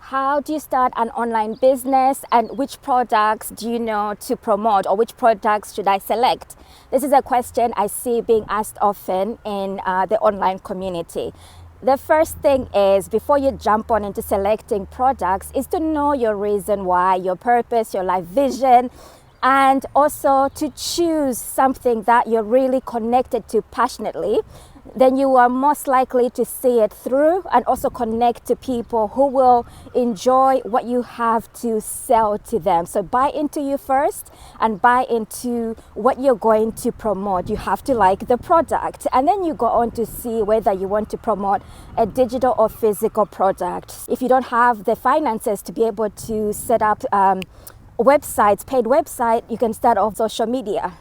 How do you start an online business, and which products do you know to promote, or which products should I select? This is a question I see being asked often in the online community. The first thing is, before you jump on into selecting products, is to know your reason why, your purpose, your life vision, and also to choose something that you're really connected to passionately. Then you are most likely to see it through and also connect to people who will enjoy what you have to sell to them. So buy into you first and buy into what you're going to promote. You have to like the product, and then you go on to see whether you want to promote a digital or physical product. If you don't have the finances to be able to set up websites, paid website, you can start off social media.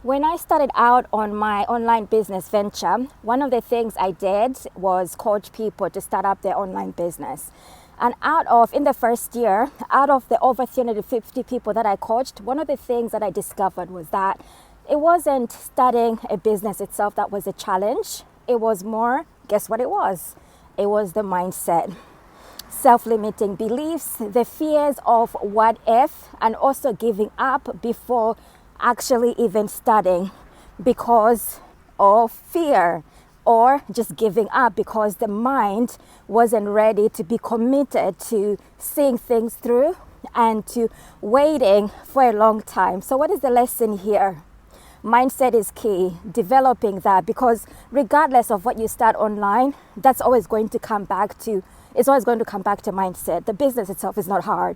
When I started out on my online business venture, one of the things I did was coach people to start up their online business. And in the first year, out of the over 350 people that I coached, one of the things that I discovered was that it wasn't starting a business itself that was a challenge. It was more, guess what it was? It was the mindset. Self-limiting beliefs, the fears of what if, and also giving up before actually even starting because of fear, or just giving up because the mind wasn't ready to be committed to seeing things through and to waiting for a long time. So what is the lesson here? Mindset is key, developing that, because regardless of what you start online, it's always going to come back to mindset. The business itself is not hard.